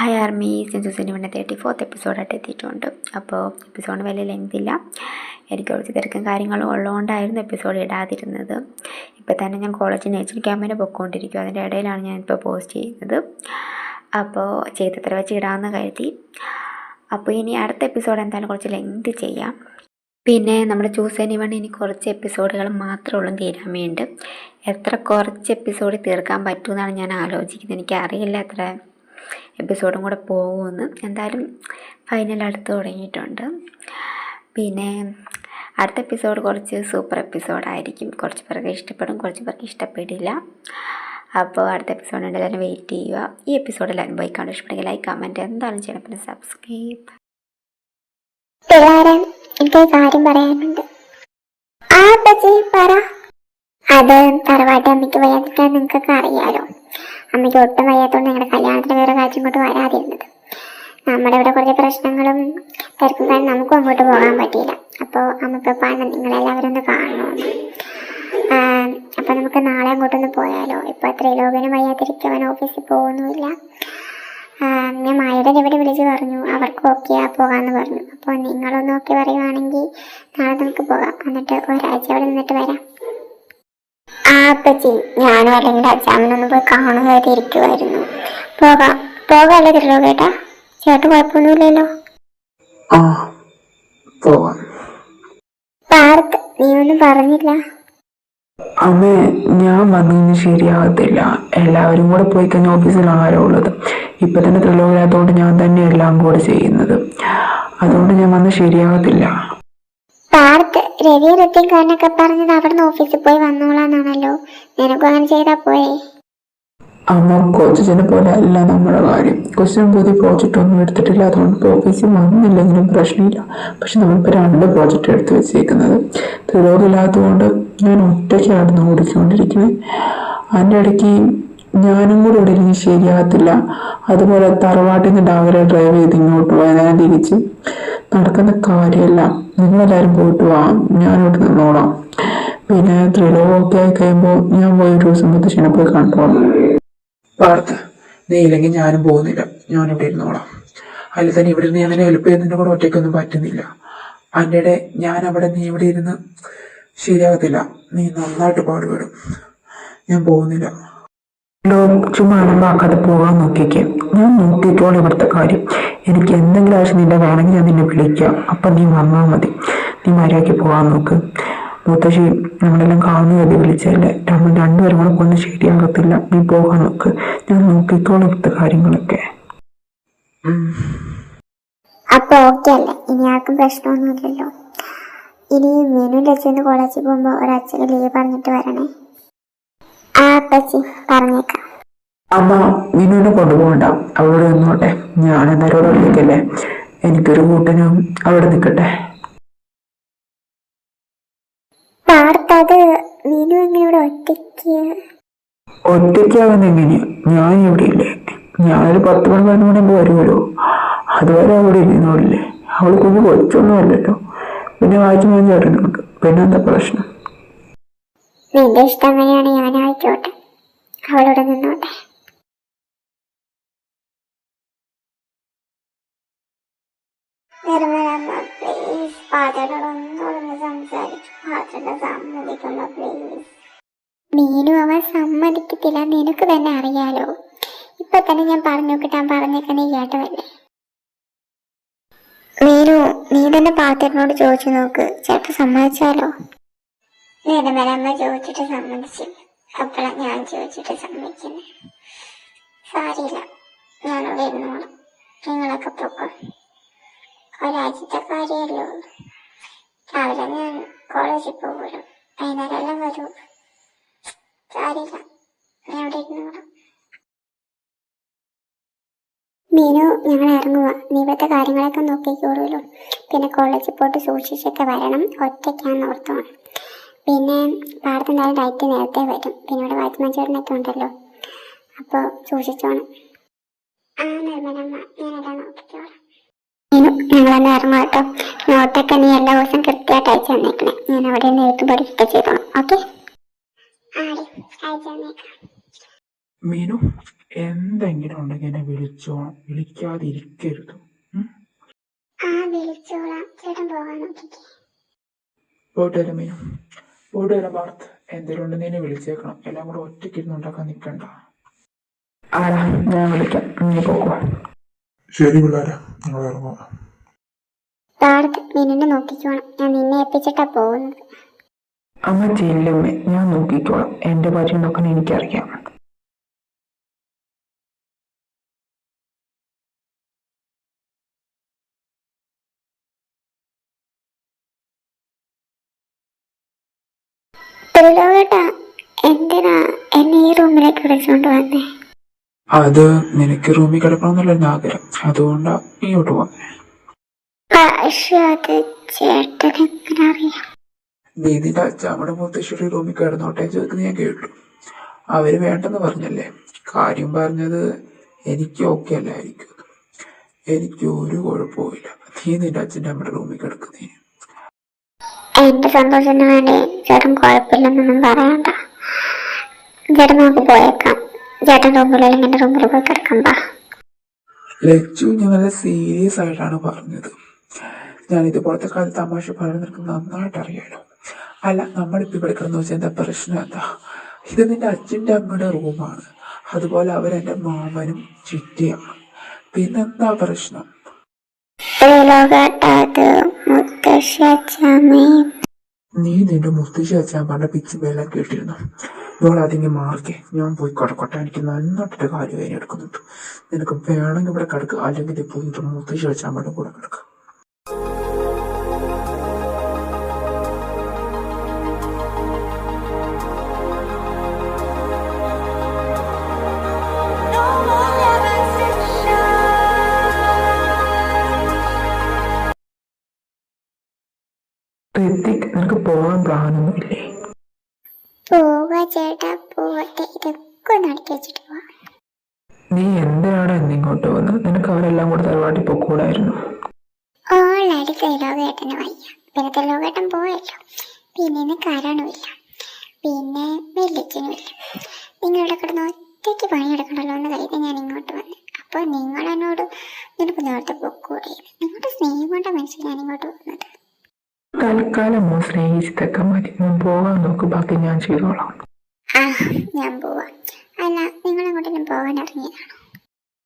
Hi army, സിൻസുസിൻ്റെ പിന്നെ 34th എപ്പിസോഡായിട്ട് എത്തിയിട്ടുണ്ട്. അപ്പോൾ എപ്പിസോഡിന് വലിയ ലെങ്ത് ഇല്ല. എനിക്ക് കുറച്ച് തിരക്കും കാര്യങ്ങളും ഉള്ളതുകൊണ്ടായിരുന്നു എപ്പിസോഡ് ഇടാതിരുന്നത്. ഇപ്പോൾ തന്നെ ഞാൻ കോളേജ് നേച്ചർ ക്യാമ്പിന് പൊയ്ക്കൊണ്ടിരിക്കും. അതിൻ്റെ ഇടയിലാണ് ഞാനിപ്പോൾ പോസ്റ്റ് ചെയ്യുന്നത്. അപ്പോൾ ചെയ്തത്ര വെച്ച് ഇടാമെന്ന് കരുതി. അപ്പോൾ ഇനി അടുത്ത എപ്പിസോഡ് എന്തായാലും കുറച്ച് ലെങ്ത് ചെയ്യാം. പിന്നെ നമ്മുടെ ചൂസ് എനിവൺ ഇനി കുറച്ച് എപ്പിസോഡുകൾ മാത്രമേ ഉള്ളൂ തീരാൻ വേണ്ടി. എത്ര കുറച്ച് എപ്പിസോഡ് തീർക്കാൻ പറ്റുമെന്നാണ് ഞാൻ ആലോചിക്കുന്നത്. എനിക്കറിയില്ല എത്ര എപ്പിസോഡും കൂടെ പോകുമെന്ന്. എന്തായാലും ഫൈനൽ അടുത്ത് തുടങ്ങിയിട്ടുണ്ട്. പിന്നെ അടുത്ത എപ്പിസോഡ് കുറച്ച് സൂപ്പർ എപ്പിസോഡായിരിക്കും. കുറച്ച് പേർക്ക് ഇഷ്ടപ്പെടും, കുറച്ച് പേർക്ക് ഇഷ്ടപ്പെടില്ല. അപ്പോൾ അടുത്ത എപ്പിസോഡ് എന്തായാലും വെയിറ്റ് ചെയ്യുക. ഈ എപ്പിസോഡ് എല്ലാവരും പോയി കാണാൻ ഇഷ്ടപ്പെടുമെങ്കിൽ ലൈക്ക്, കമൻറ്റ് എന്തായാലും ചെയ്യണം. പിന്നെ സബ്സ്ക്രൈബ്. എനിക്കൊരു കാര്യം പറയാനുണ്ട്. പറ. അത് തറവാട്ട് അമ്മയ്ക്ക് വയ്യാതിരിക്കാൻ നിങ്ങൾക്കൊക്കെ അറിയാലോ. അമ്മയ്ക്ക് ഒട്ടും വയ്യാത്തതുകൊണ്ട് ഞങ്ങളുടെ കല്യാണത്തിന് വേറെ കാര്യം ഇങ്ങോട്ട് വരാതിരുന്നത്. നമ്മുടെ ഇവിടെ കുറച്ച് പ്രശ്നങ്ങളും തിരക്കും കാരണം നമുക്കും അങ്ങോട്ട് പോകാൻ പറ്റിയില്ല. അപ്പോൾ അമ്മയ്ക്ക് പാണ് നിങ്ങളെല്ലാവരും ഒന്ന് കാണണമെന്ന്. അപ്പോൾ നമുക്ക് നാളെ അങ്ങോട്ടൊന്ന് പോയാലോ? ഇപ്പോൾ ത്രിലോകനും വയ്യാതിരിക്കാൻ ഓഫീസിൽ പോകുന്നുമില്ല. ഞാൻ മായയുടെ ഇവിടെ വിളിച്ച് പറഞ്ഞു, അവർക്ക് ഓക്കെയാ പോകാമെന്ന് പറഞ്ഞു. അപ്പോൾ നിങ്ങളൊന്ന് ഓക്കെ പറയുവാണെങ്കിൽ നാളെ നമുക്ക് പോകാം. എന്നിട്ട് ഒരാഴ്ച അവിടെ നിന്നിട്ട് വരാം. അപ്പച്ചി, ഞാനും അല്ലെങ്കിൽ അച്ഛാമ്മനൊന്ന് പോയി കാണുകയായിട്ട് ഇരിക്കുമായിരുന്നു. പോകാല്ലേ ത്രിലോകേട്ടാ? ചേട്ടൻ കുഴപ്പമൊന്നുമില്ലല്ലോ? പാർത്ത്, നീ ഒന്നും പറഞ്ഞില്ല. അമ്മേ, ഞാൻ വന്നതിന് ശരിയാകത്തില്ല. എല്ലാവരും കൂടെ പോയി കഴിഞ്ഞാൽ ഓഫീസിൽ ആരോ ഉള്ളത്. ഇപ്പൊ തന്നെ ത്രിലോകരാത്തോണ്ട് ഞാൻ തന്നെ എല്ലാം കൂടെ ചെയ്യുന്നത്. അതുകൊണ്ട് ഞാൻ വന്ന് ശരിയാകത്തില്ല. പാർത്ത്, രവി ഋത്തിക്കാരനൊക്കെ പറഞ്ഞത് അവിടെ നിന്ന് ഓഫീസിൽ പോയി വന്നോളാന്നാണല്ലോ. നിനക്കും അങ്ങനെ ചെയ്താ പോരെ? അമ്മ, കൊച്ചിനെ പോലെ അല്ല നമ്മുടെ കാര്യം. കൊച്ചിനും പുതിയ പ്രോജക്റ്റ് ഒന്നും എടുത്തിട്ടില്ല. അതുകൊണ്ട് ഇപ്പോൾ ഓഫീസിൽ വന്നില്ലെങ്കിലും പ്രശ്നമില്ല. പക്ഷെ നമ്മളിപ്പോൾ 2 പ്രോജക്റ്റ് എടുത്ത് വെച്ചേക്കുന്നത്. ത്രിലോകമില്ലാത്തതുകൊണ്ട് ഞാൻ ഒറ്റയ്ക്കായിരുന്നു ഓടിക്കൊണ്ടിരിക്കുന്നത്. അതിൻ്റെ ഇടയ്ക്ക് ഞാനും കൂടെ ഇവിടെ ഇല്ലെങ്കിൽ ശരിയാകത്തില്ല. അതുപോലെ തറവാട്ടിൽ നിന്ന് ഡാവരെ ഡ്രൈവ് ചെയ്ത് ഇങ്ങോട്ട് പോയാൽ തിരിച്ച് നടക്കുന്ന കാര്യമല്ല. നിങ്ങളെല്ലാവരും പോയിട്ട് പോവാം, ഞാനിവിടെ നിന്നോളാം. പിന്നെ ത്രിലോകം ഒക്കെ ആയി കഴിയുമ്പോൾ ഞാൻ പോയി ഒരു ദിവസം മുത്തശ്ശിനെ പോയി കണ്ടോളാം. പാർത്ത്, നീ ഇല്ലെങ്കിൽ ഞാനും പോകുന്നില്ല. ഞാനിവിടെ ഇരുന്നോളാം. അതിൽ തന്നെ ഇവിടെ ഇരുന്ന് ഞാൻ ഹെൽപ്പ് ചെയ്യുന്നതിൻ്റെ കൂടെ ഒറ്റയ്ക്കൊന്നും പറ്റുന്നില്ല. അതിൻ്റെ ഞാൻ അവിടെ നീ ഇവിടെ ഇരുന്ന് ശരിയാകത്തില്ല. നീ നന്നായിട്ട് പാടുപെടും. ഞാൻ പോകുന്നില്ല. ചുമ്മാ ആക്കാതെ പോകാൻ നോക്കിക്കേ. ഞാൻ നോക്കിക്കോളാം ഇവിടുത്തെ കാര്യം. എനിക്ക് എന്തെങ്കിലും ആവശ്യം നിന്റെ വേണമെങ്കിൽ ഞാൻ നിന്നെ വിളിക്കാം. അപ്പം നീ വന്നാൽ മതി. നീ മര്യാദയ്ക്ക് പോകാൻ നോക്ക്. മുത്തശ്ശി നമ്മളെല്ലാം കാണുന്ന കരുതി വിളിച്ചല്ലേ. നമ്മൾ 2 പേരും കൂടെ കൊണ്ട് ശരിയാകത്തില്ല. നീ പോകാൻ നോക്ക്. ഞാൻ നോക്കിക്കോളാം ഇവിടുത്തെ കാര്യങ്ങളൊക്കെ. അപ്പൊ ഓക്കെ അല്ലേ? ഇനി ആർക്കും പ്രശ്നമൊന്നുമില്ലല്ലോ. ഇനി മെനുവിൻ്റെ അച്ഛന് കോളേജിൽ പോകുമ്പോൾ ഒരച്ഛന് ലീവ് പറഞ്ഞിട്ട് വരണേ. അപ്പച്ചി പറഞ്ഞേക്കാം. അമ്മ, വിനുവിനെ കൊണ്ടുപോകണ്ട. അവിടെ നിന്നോട്ടെ. ഞാൻ എന്തായാലും അവിടെ നിൽക്കല്ലേ. എനിക്കൊരു കൂട്ടനും അവിടെ നിൽക്കട്ടെ. പാർത്തത് മീനു എങ്ങനെ ഇവിടെ ഒറ്റയ്ക്കാവുന്ന എങ്ങനെയാ? ഞാൻ ഇവിടെ ഇല്ലേ? ഞാനൊരു 10 മണി 11 മണിയാകുമ്പോൾ വരുമല്ലോ. അതുവരെ അവിടെ ഇരുന്നോളില്ലേ? അവൾ കുഞ്ഞ് കൊച്ചൊന്നും അല്ലല്ലോ. പിന്നെ വായിച്ചു ചേട്ടനുണ്ട്. പിന്നെ എന്താ പ്രശ്നം? നിന്റെ ഇഷ്ടം അങ്ങനെയാണ്. ഞാൻ ആയിക്കോട്ടെ, അവളോട് നിന്നോട്ടെ. മീനു അവൻ സമ്മതിക്കത്തില്ല. നിനക്ക് തന്നെ അറിയാലോ. ഇപ്പൊ തന്നെ ഞാൻ പറഞ്ഞു നോക്കിട്ടാൻ പറഞ്ഞേക്കാൻ നീ കേട്ടതല്ലേ. മീനു, നീ തന്നെ പാത്രനോട് ചോദിച്ചു നോക്ക്. ചേട്ടൻ സമ്മതിച്ചാലോ? നിരമരമ്മ ചോദിച്ചിട്ട് സമ്മതിച്ചു. അപ്പോഴാണ് ഞാൻ ചോദിച്ചിട്ട് സമ്മതിക്കുന്നത്. സാരിയില്ല, ഞാനിവിടെ ഇരുന്നോളാം. നിങ്ങളൊക്കെ പൊക്കോ. ഒരാഴ്ചത്തെ കാര്യമല്ലോ. രാവിലെ ഞാൻ കോളേജിൽ പോകുമല്ലോ. വൈകുന്നേരം എല്ലാം വരൂ. സാരിയില്ല, ഞാൻ ഇവിടെ ഇരുന്നോളാം. മീനു, ഞങ്ങൾ ഇറങ്ങുക. നീ ഇവിടുത്തെ കാര്യങ്ങളൊക്കെ നോക്കിക്കോളൂല്ലോ. പിന്നെ കോളേജിൽ പോയിട്ട് സൂക്ഷിച്ചൊക്കെ വരണം. ഒറ്റയ്ക്കാന്ന് ഓർത്തോണം. പിന്നെ പാടത്തെന്തായാലും ഡയറ്റ് നേരത്തെ വരും. പിന്നെ ഇവിടെ വാച്ച്മാൻ ഉണ്ടല്ലോ. അപ്പോൾ സൂക്ഷിച്ചോണം. നിർമ്മലമ്മ, ഞാനെല്ലാം നോക്കിക്കോളാം. ഞങ്ങളെന്നെ ഇറങ്ങാം കേട്ടോ. നോട്ടൊക്കെ നീ എല്ലാ ദിവസവും കൃത്യമായിട്ട് അയച്ചു തന്നേക്കണേ. ഞാൻ അവിടെ നിന്ന് എഴുത്തും പഠിക്കുകയൊക്കെ ചെയ്തോളാം. ഓക്കെ? അയച്ചു തന്നേക്കാം. മീനു, എന്തെങ്കിലും ഉണ്ടെങ്കിൽ എന്നെ വിളിച്ചോണം, വിളിക്കാതിരിക്കരുത്. ആ വിളിച്ചോളാം, ചേട്ടൻ പോകാൻ നോക്കിക്കേ. പോയിട്ട് വരാം മീനു, പോയിട്ട് വരാം പാർത്ത്. എന്തെങ്കിലും ഉണ്ടെങ്കിൽ എന്നെ വിളിച്ചേക്കണം, എല്ലാം കൂടെ ഒറ്റയ്ക്ക് ഇരുന്ന് ഉണ്ടാക്കാൻ നിൽക്കണ്ട. ആടാ, ഞാൻ വിളിക്കാം, നീ പോക്കോ. ശരി പിള്ളേരെ, ഞങ്ങൾ ഇറങ്ങുക. പാടത്ത് മീനിനെ നോക്കിക്കോണം, ഞാൻ നിന്നെ ഏൽപ്പിച്ചിട്ടാ പോകുന്നത്. അമ്മ ചെല്ലുമ്മേ, ഞാൻ നോക്കിക്കോളാം. എൻ്റെ കാര്യം നോക്കാൻ എനിക്കറിയാം. ത്രിലോകേട്ടാ, എന്തിനാ എന്നെ ഈ റൂമിലേക്ക് വിളിച്ചുകൊണ്ട് വന്നേ? അത് നിനക്ക് റൂമിൽ കിടക്കണമെന്നുള്ള എൻ്റെ ആഗ്രഹം, അതുകൊണ്ടാ ഇങ്ങോട്ട് വന്നേ. പക്ഷെ അത് ചേട്ടൻ എങ്ങനെ അറിയാം? നീ നിന്റെ അച്ഛാമ്മയുടെ മുത്തശ്ശിയുടെ റൂമിൽ കിടന്നോട്ടെ ചോദിക്കുന്നത് ഞാൻ കേട്ടു. അവര് വേണ്ടെന്ന് പറഞ്ഞല്ലേ. കാര്യം പറഞ്ഞത് എനിക്ക് ഓക്കെ അല്ലായിരിക്കും. എനിക്ക് ഒരു കുഴപ്പമില്ല, നീ നിന്റെ അച്ഛൻ്റെ അമ്മയുടെ റൂമിൽ കിടക്കുന്നേ. എന്റെ സന്തോഷത്തിന് വേണ്ടി ചേട്ടൻ കുഴപ്പമില്ലെന്നൊന്നും പറയണ്ട. ചേട്ടൻ നമുക്ക് പോയേക്കാം. ചേട്ടൻ റൂമിൽ അല്ലെങ്കിൽ എന്റെ റൂമിൽ പോയി കിടക്കണ്ട. ലച്ചു, ഞാൻ നല്ല സീരിയസ് ആയിട്ടാണ് പറഞ്ഞത്. ഞാൻ ഇതുപോലത്തെ കാലത്ത് തമാശ പറയുന്നത് നിനക്ക് നന്നായിട്ട് അറിയാലോ. അല്ല, നമ്മളിപ്പോൾ ഇവിടെ കിടന്നു വെച്ചാൽ എന്താ പ്രശ്നം? എന്താ, ഇത് നിന്റെ അച്ഛൻ്റെ അമ്മയുടെ റൂമാണ്, അതുപോലെ അവരെൻ്റെ മാമനും ചിറ്റയാണ്. പിന്നെന്താ പ്രശ്നം? നീ നിന്റെ മുത്തശ്ശി അച്ഛാമ്മയുടെ പിച്ചുമെല്ലാം കേട്ടിരുന്നു. ഇവളതിങ്ങ് മാറിക്കേ, ഞാൻ പോയി കിടക്കട്ടെ. എനിക്ക് നന്നായിട്ടൊരു കാര്യം വേദന എടുക്കുന്നുണ്ട്. നിനക്ക് വേണമെങ്കിൽ ഇവിടെ കിടക്കുക, അല്ലെങ്കിൽ ഇപ്പോൾ മുത്തശ്ശി അച്ഛാമ്മയുടെ കൂടെ കിടക്കുക. ഋത്തിക്, നിനക്ക് പോകാൻ പ്ലാനൊന്നുമില്ലേ? പോവാ ചേട്ടാ, പോവട്ടെ. ഇതൊക്കെ നടത്തി വെച്ചിട്ട് പോവാം. നീ എന്തിനാണ് എന്നിങ്ങോട്ട് വന്നത്? നിനക്ക് അവരെല്ലാം കൂടെ തറവാട്ടിൽ പൊക്കൂടായിരുന്നു. ഓൾറെഡി ത്രിലോകേട്ടന് വയ്യ, പിന്നെ ത്രിലോകേട്ടൻ പോയല്ലോ, പിന്നെ കാരണമില്ല, പിന്നെ വെല്ലിച്ചനുമില്ല. നിങ്ങളിവിടെ കിടന്ന് ഒറ്റയ്ക്ക് പണിയെടുക്കണല്ലോ എന്ന് കരുതി ഞാൻ ഇങ്ങോട്ട് വന്നു. അപ്പോൾ നിങ്ങൾ എന്നോട് നിനക്ക് നേരത്തെ പൊക്കൂടെ? നിങ്ങളുടെ സ്നേഹം കൊണ്ട മനസ്സിൽ ഞാൻ ഇങ്ങോട്ട് വന്നത്. തൽക്കാലം സ്നേഹിച്ചതൊക്കെ മതി. ഞാൻ പോകാൻ നോക്ക്, ബാക്കി ഞാൻ ചെയ്തോളാം. ആ, ഞാൻ പോവാം. അല്ല, നിങ്ങളെങ്ങോട്ടെങ്കിലും പോകാൻ ഇറങ്ങിയതാണോ?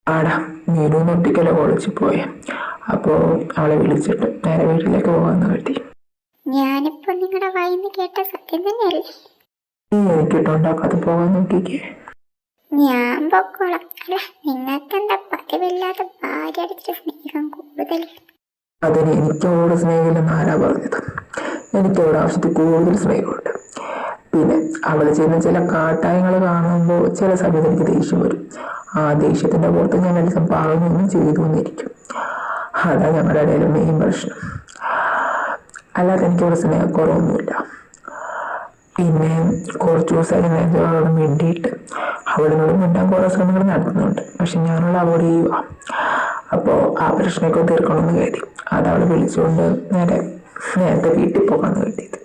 ആടാ, നീരു നൊട്ടിക്കല കോളേജിൽ പോയെ. അപ്പോൾ അവളെ വിളിച്ചിട്ട് നേരെ വീട്ടിലേക്ക് പോകാമെന്ന് കരുതി. ഞാനിപ്പോൾ നിങ്ങളുടെ വായിന്ന് കേട്ട സത്യം തന്നെയല്ലേ? നീ എനിക്കിട്ടുണ്ടാക്കാതെ പോകാൻ നോക്കിക്കേ. ഞാൻ പൊക്കോളാം. അല്ല, നിങ്ങൾക്കെന്താ പതിവില്ലാതെ ഭാര്യ അടിച്ചിട്ട് സ്നേഹം കൂടുതൽ? അതിന് എനിക്കവളോട് സ്നേഹമില്ലെന്ന് ആരാ പറഞ്ഞത്? എനിക്കവിടെ ആവശ്യത്തിൽ കൂടുതൽ സ്നേഹമുണ്ട്. പിന്നെ അവൾ ചെയ്യുന്ന ചില കാട്ടായങ്ങൾ കാണുമ്പോൾ ചില സമയത്ത് എനിക്ക് ദേഷ്യം വരും. ആ ദേഷ്യത്തിൻ്റെ പുറത്ത് ഞാൻ എല്ലാം പറഞ്ഞൊന്നും ചെയ്തു എന്നിരിക്കും. അതാ ഞങ്ങളുടെ ഇടയിലെ മെയിൻ പ്രശ്നം. അല്ലാതെ എനിക്കവിടെ സ്നേഹക്കുറവൊന്നുമില്ല. പിന്നെ കുറച്ച് ദിവസമായിട്ട് ഞാൻ അവളോട് മിണ്ടിയിട്ട് അവളിനോട് മിണ്ടാൻ കുറേ ശ്രമങ്ങൾ നടത്തുന്നുണ്ട്. പക്ഷെ ഞാനുള്ള അവോയ്ഡ് ചെയ്യുക. അപ്പോൾ ആ പ്രശ്നമൊക്കെ തീർക്കണമെന്ന് കരുതി അതവളെ വിളിച്ചുകൊണ്ട് നേരത്തെ വീട്ടിൽ പോകാമെന്ന് കരുതിയത്.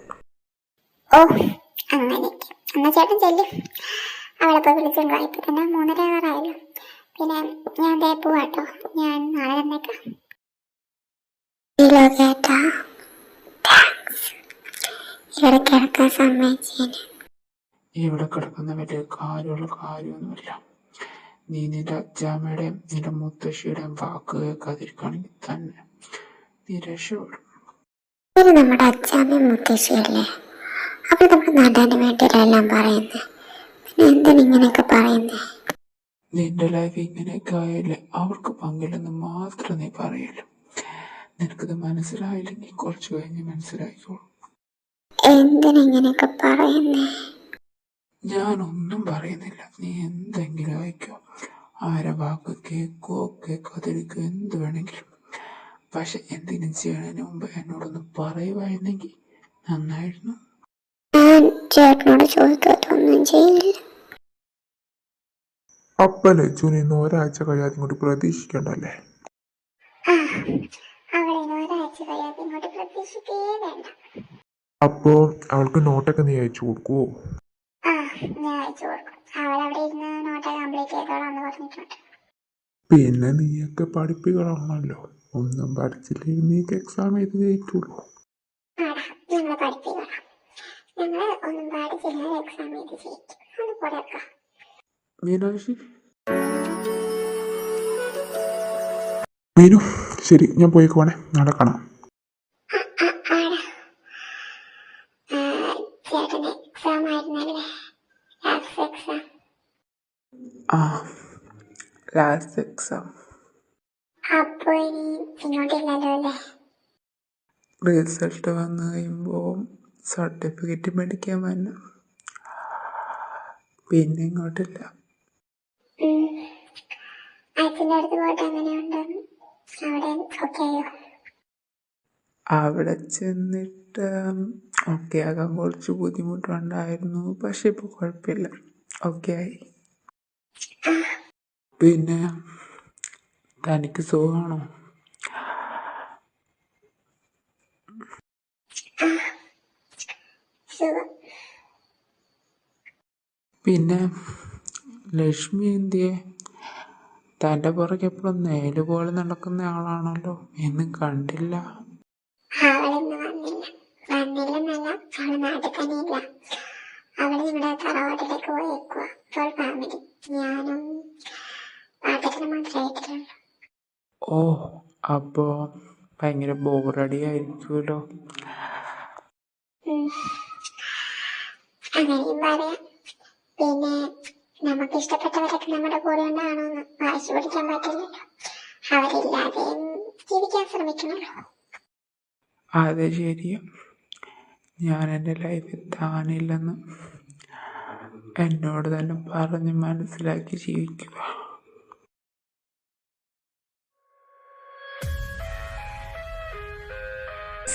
ഓ, അങ്ങനെയൊക്കെ. എന്നാ ചേട്ടൻ ചെല്ലും, അവളെ പോയി വിളിച്ചുകൊണ്ട് വാ. ഇപ്പം തന്നെ 3:30 ആവാറായല്ലോ. പിന്നെ ഞാൻ ദേ പോവാട്ടോ, ഞാൻ നാളെ തന്നേക്കാം. കേട്ടാ, ഇവിടെ കിടക്കാൻ സമ്മതിച്ചേന്. ഇവിടെ കിടക്കുന്ന വലിയ കാര്യമൊന്നുമില്ല. നീ നിന്റെ അച്ഛാമ്മയുടെയും നിന്റെ മുത്തശ്ശിയുടെയും വാക്ക് കേൾക്കാതിരിക്കുകയാണെങ്കിൽ തന്നെ നീ രക്ഷപ്പെടും. ഇത് നമ്മുടെ അച്ഛാമ്മയും മുത്തശ്ശിയല്ലേ? അവർ നമ്മുടെ നാട്ടാൻ്റെ വേണ്ടിയിലെല്ലാം പറയുന്നത്. പിന്നെ എന്തിനിങ്ങനെയൊക്കെ പറയുന്നേ? നിന്റെ ലൈഫ് ഇങ്ങനെയൊക്കെ ആയാലേ അവർക്ക് പങ്കില്ലെന്ന് മാത്രം നീ പറയല്ലോ. നിനക്കിത് മനസ്സിലായില്ലെങ്കിൽ കുറച്ച് കഴിഞ്ഞ് മനസ്സിലായിക്കോളും. എന്തിനിങ്ങനെയൊക്കെ പറയുന്നേ? ഞാനൊന്നും പറയുന്നില്ല, നീ എന്തെങ്കിലും അയക്കോ. ആരെ വാക്ക് കേൾക്കാതിരിക്കുക, എന്ത് വേണമെങ്കിലും. പക്ഷെ എന്തെങ്കിലും ചെയ്യണതിന് മുമ്പ് എന്നോടൊന്ന് പറയുമായിരുന്നെങ്കിൽ നന്നായിരുന്നു. ഞാൻ ചേട്ടനോട് ചോദിക്കാത്തൊന്നും ചെയ്യില്ല. അപ്പൊ ലച്ചുവിന് ഇന്ന് ഒരാഴ്ച കഴിയാതെ ഇങ്ങോട്ട് പ്രതീക്ഷിക്കണ്ടല്ലേ? അവളിന് ഒരാഴ്ച കഴിയാതെ ഇങ്ങോട്ട് പ്രതീക്ഷിക്കേ വേണ്ട. അപ്പോ അവൾക്ക് നോട്ടൊക്കെ നീ അയച്ചു കൊടുക്കുവോ? ഞാൻ അയച്ചു കൊടുക്കും. അവൾ അവിടെ ഇരുന്ന് നോട്ട് കംപ്ലീറ്റ് ചെയ്തോളാന്ന് പറഞ്ഞിട്ടുണ്ട്. പിന്നെ നീയൊക്കെ പഠിപ്പികളാണല്ലോ, ഒന്നും പഠിച്ചില്ലെങ്കിൽ നീക്ക് എക്സാം എഴുതി ജയിക്കുള്ളൂ. ആടാ, ഞങ്ങൾ പഠിപ്പിക്കണം. ഞങ്ങൾ ഒന്നും പാടിച്ചില്ല, എക്സാം എഴുതി ജയിക്കും. അത് പോലെയൊക്കെ. മീനാക്ഷി, മീനു, ശരി ഞാൻ പോയിക്കോണേ, നാളെ കാണാം. ചേട്ടന് എക്സാം ആയിരുന്നല്ലേ, ലാസ്റ്റ് എക്സാം? ആ, ലാസ്റ്റ് എക്സാം. അപ്പോൾ ഇനി ഇങ്ങോട്ടില്ലല്ലോ അല്ലേ? റിസൾട്ട് വന്നു കഴിയുമ്പോൾ സർട്ടിഫിക്കറ്റ് മേടിക്കാൻ വന്നു, പിന്നെ ഇങ്ങോട്ടില്ല. അച്ഛൻ്റെ അടുത്ത് പോയിട്ട് എങ്ങനെയുണ്ടെന്ന് അവിടെ ഓക്കെ ആയോ? അവിടെ ചെന്നിട്ട് ഓക്കെ ആകാൻ കുറച്ച് ബുദ്ധിമുട്ടുണ്ടായിരുന്നു, പക്ഷെ ഇപ്പോൾ കുഴപ്പമില്ല, ഓക്കെ ആയി. പിന്നെ തനിക്ക് സുഖമാണോ? സുഖം. പിന്നെ ലക്ഷ്മി എന്തിയെ? തൻ്റെ പുറകെ എപ്പോഴും നേല് പോലെ നടക്കുന്ന ആളാണല്ലോ, എന്നും കണ്ടില്ല. അവളിന്ന് വന്നില്ലെന്നല്ല, അവള് നാട്ടിൽ തന്നെ ഇല്ല. അവള് ഇവിടെ തറവാട്ടിലേക്ക് പോയേക്കുക, ഫുൾ ഫാമിലി. ഞാനും പാട്ടത്തിന് മാത്രമായിട്ടുള്ളൂ. ഓ, അപ്പോൾ ഭയങ്കര ബോറടി ആയിരിക്കുമല്ലോ. അങ്ങനെയും പറയാം. പിന്നെ നമുക്ക് ഇഷ്ടപ്പെട്ടവരൊക്കെ നമ്മുടെ കൂടെ ഉണ്ടാകണമെന്ന് വാശി പിടിക്കാൻ പറ്റില്ലല്ലോ. അവരില്ലാതെയും ജീവിക്കാൻ ശ്രമിക്കണല്ലോ. അത് ശരിയാ, ഞാൻ എൻ്റെ ലൈഫിൽ താനില്ലെന്ന് എന്നോട് തന്നെ പറഞ്ഞ് മനസ്സിലാക്കി ജീവിക്കുക.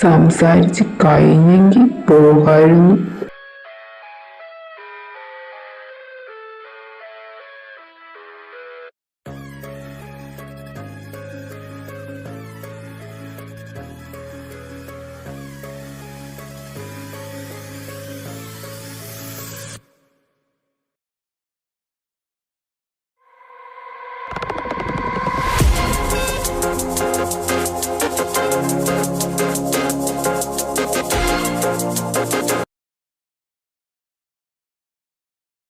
സംസാരിച്ച് കഴിഞ്ഞെങ്കിൽ പോകായിരുന്നു.